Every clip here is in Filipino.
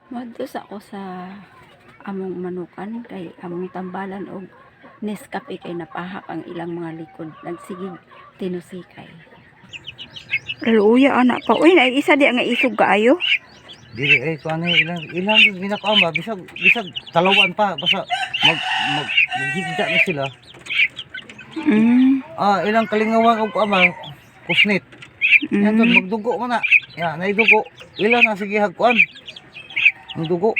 Madtos ako sa among manukan kay among tambalan og Nescafe kay napahak ang ilang mga likod. Nagsigig tinusikay. Luya anak pa. Uy, na isa di nga isog kaayo. Dili ay ko ano ilang ginakaon ba bisag talawan pa basta maghigda na sila. Ilang kalingawan og ama kusnit. Yan tod magdugo man na. Ya, naidugo. Ilan na sige hagkuan. Ang dugo.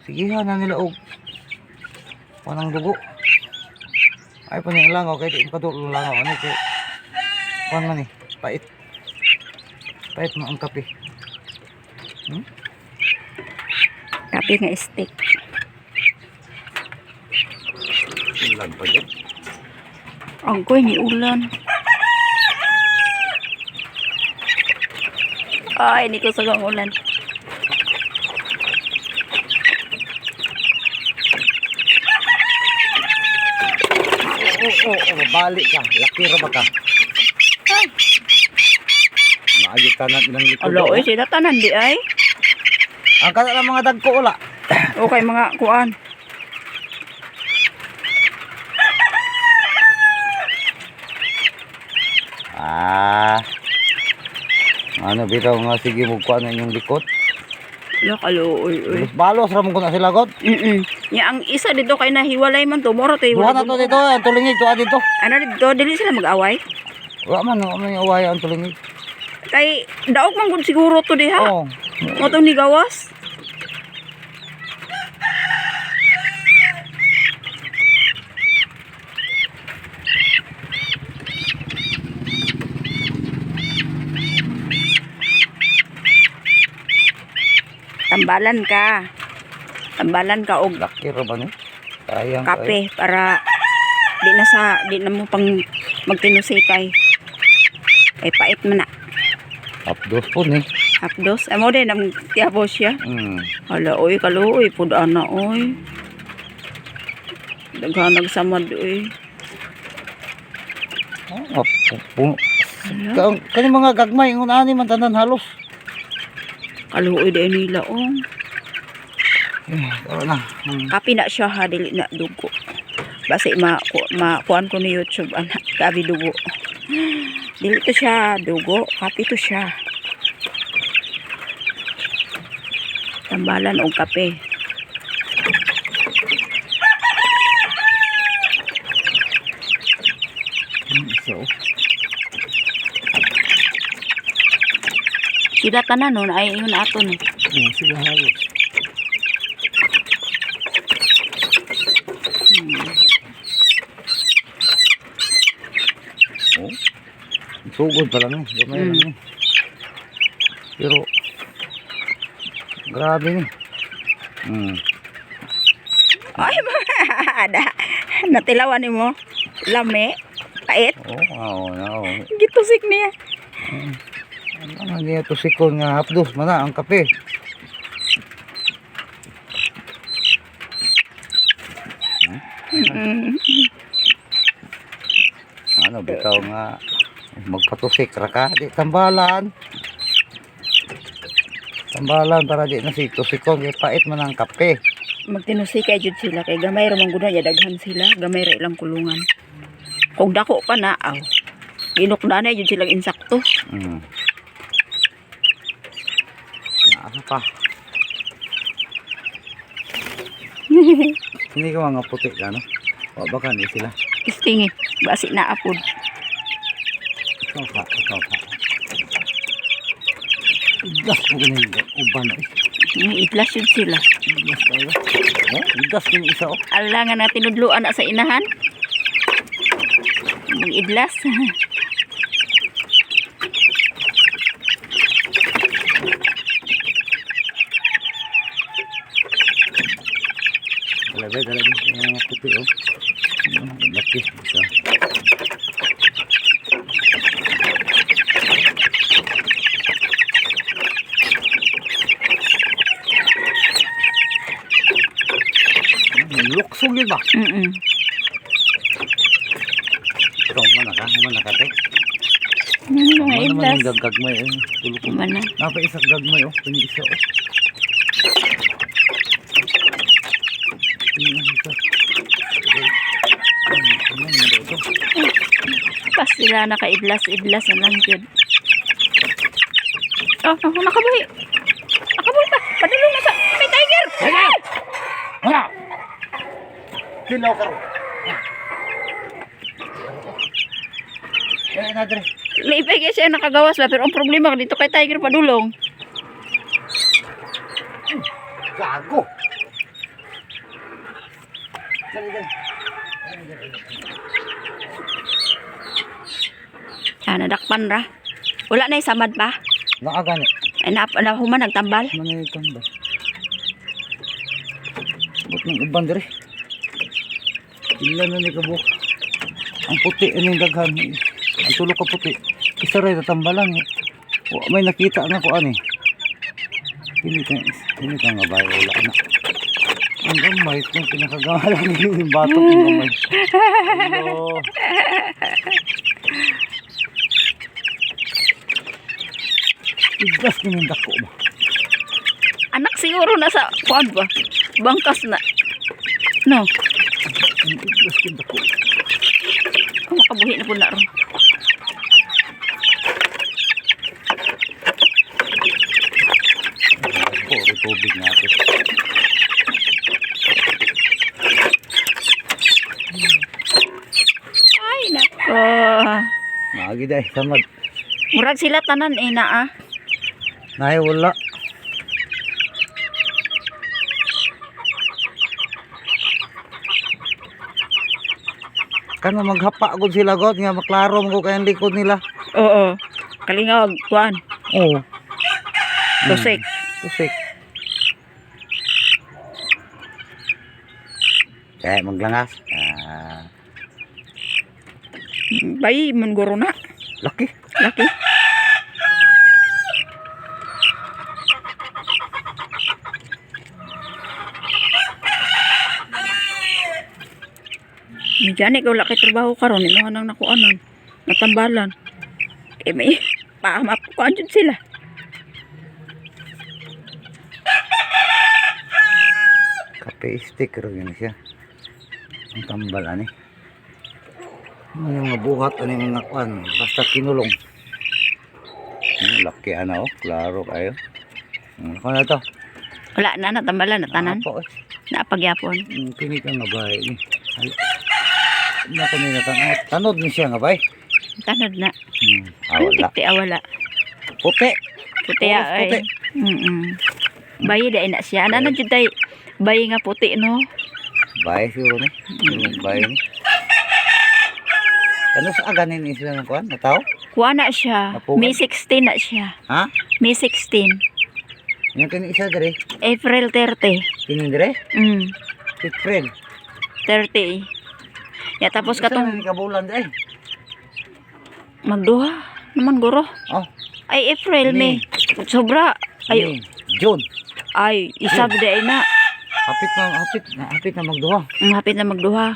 Sigihan na nila og panang dugo. Ay paning langaw kay di kadulong langaw ani kay kuan man ni pait. Pait mo ang kape. Kape nga steak. Ulan pa dyan. Ang koy ni ulan. Ay, hindi ko sagang ulan. Balik ka. Laki ra ba ka? Ay, Maagit tanan ilang likod. alo, oy, sila tanan di ay. Ang kana ng mga dagko ula. Okay, mga kuan. Ano bitaw nga sige mo kuan yung likod. Alo, oy. Balos ra mo ko na sila god. Ya, ang isa dito kay nahiwalay man to. Moro to. Duha na to dito, ang tulingig tuwa dito. Ano dito, dili sila mag-away. Wa man yung away ang tulingig. Kay daog man gud siguro to diha. Oh. Mo tong ni gawas. Tambalan ka. Tambalan ka og Laki ra ba ni? Sayang kape para di na mo pang magtinusikay. Ay pait man na. Updos po ni. Hapdos. Amo din ang tiyabo siya. Hala, oy, kaluoy. Pudaan na, oy. Daghan nagsamad, oy. Kani mga gagmay ngun ani man tanan halos. Kaluoy din nila, oh. Wala na. Kapi na siya, ha. Dili na dugo. Basi kuan ko ni YouTube, anak. Kapi dugo. Dili to siya dugo. Kapi to siya. Tambalan o kape. So, Sila tanan nun ay yun ato ni. sila halos. Sugod pa lang eh. Gamay lang eh. Pero grabe ni. Ay, natilawan ni mo. Lame. Pait. Oo. Gitusik niya. Ano niya to sikon nga hapdos mana ang kape. Ano bitaw nga magpatusik ra ka di tambalan. Tambalan para di na si tusikon kay pait man ang kape. Magtinusikay jud sila kay gamay ra man gud ya daghan sila, gamay ra ilang kulungan. Kung dako pa na aw. Ginukdanay jud silang insakto. Ano pa? Hindi ka mga puti ka, no? O baka ni sila. Istingi, basi na apod. Ikaw pa. Igas mo ganun uban eh. Itlas yun sila. Igas tayo. Igas ko yung isa oh. Ala nga na tinudluan na sa inahan. Mag-idlas. Talagay yung mga puti oh. Laki isa. Luksong yun ba? Ito, mana ka, te? Mga Ano naman idlas. yung gagmay eh. Tulog ko. Mana. Napa isang gagmay oh. Pini isa oh. Sila nakaidlas-idlas na lang yun. Oh, nakabuhi. Nakabuhi ka. Padulong na sa may tiger. Wala! Tilaw ka ro. Eh, nadre. Lipay kaya siya nakagawas ba. Pero ang problema dito kay tiger padulong. Gago! Dali, dali. Nadakpan ra. Wala na isamad pa. Nakagani. Ay, nahuman nagtambal. Manikan ba? Ba't ng uban dire? Ilan na ni kabuk. Ang puti yung daghan. Ang tulog ka puti. Isa rin natambalan. May nakita na ko ani. Hindi ka nga ba? Wala na. Ang gamay. Yung pinakagawalan yung batok ng gamay. Hello. Igdas naman dako ba? Anak siguro nasa kuan ba? Bangkas na. No. Ang igdas naman dako. Oh, makabuhi na po na ron. Ako, tubig natin. Ay, nako. Nagi day, samad. Murag sila tanan na ah. Nay, wala. Kano maghapa agad sila god nga maklaro mo kayang likod nila. Oo. Kalingawag, kuan. Oo. Tusik. Tusik. Kaya maglangas. Bayi, munguro na. Laki. Laki. Diyan ikaw laki trabaho karon imo nang nakuanan. Natambalan. Eh may paamap ko anjud sila. Kape stick ro yun siya. Ang tambal ani. Ano mga buhat ani mga kuan basta kinulong. Laki ano, klaro kayo. Ano na to? Wala na natambalan na tanan. Apo, Napagyapon. kini ka nga bay. Na kani na tanod ni siya nga bay. Tanod na. Wala. Tikti wala. Puti. Puti Oras ay. puti. Bayi dai na siya. Ana na jud tay bayi nga puti no. Bay siguro ni. Bay ni. Ano sa aganin ni sila ng kuan? Nataw? Kuha na siya. Napugan? May 16 na siya. Ha? May 16. Yung kini isa dire. April 30. Kini dire? Mm. April. 30. Ya tapos katong Isa na kabulan day. magduha naman guro. Oh. Ay April Ni. May. Sobra. Ay Ni. June. ay isab day na. Hapit na magduha. Hapit na magduha.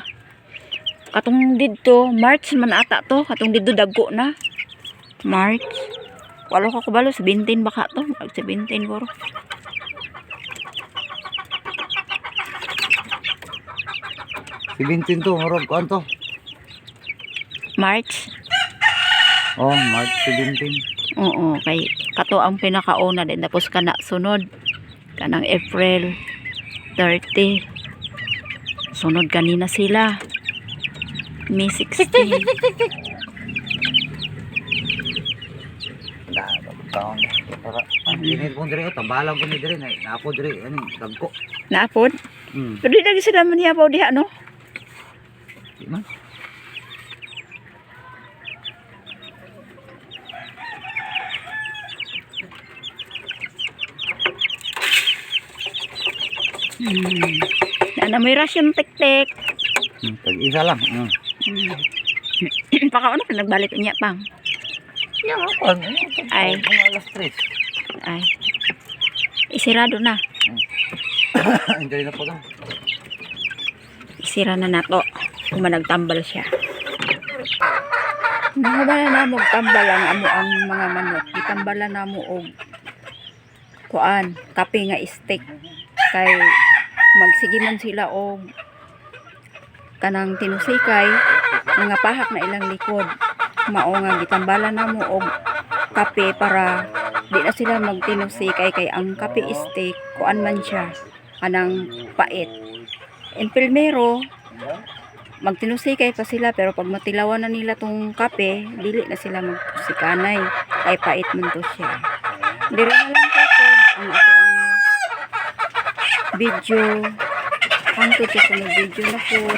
Katong didto March man ata to. Katong didto dagko na. March. Walo ka kabalo 17 baka to. Mag 17 guro. Si Bintin to, marog kuan to. March. Oh, March 17. Oo, kay kato ang pinakauna din tapos kana sunod kanang April 30. Sunod kanina sila. May 16. Taon para dinit mo dire tambalan ko ni dire na napo dire ani dagko. Naapod. Pero di lagi sila maniyapaw diha no. Di man. Na may ration tek-tek. Tag-isa lang. Pakaon na nagbalik niya pang. Yan kuan. Ay. Mga alas 3. Ay. Isirado na. Enjoy na po lang. Isira na nato. Kung managtambal siya. Nahubala na mo tambal ang amo ang mga manok. Itambala na mo og kuan, kape nga stick. Kay magsigiman sila og kanang tinusikay nga pahak na ilang likod. mao nga gitambalan namo og kape para di na sila magtinusikay kay ang kape steak kuan man siya kanang pait. En primero magtinusikay pa sila pero pag matilawan na nila tong kape dili na sila magtusikanay kay pait man to siya. Diri na lang po ang ato ang video. Hangtod sa sunod video na po.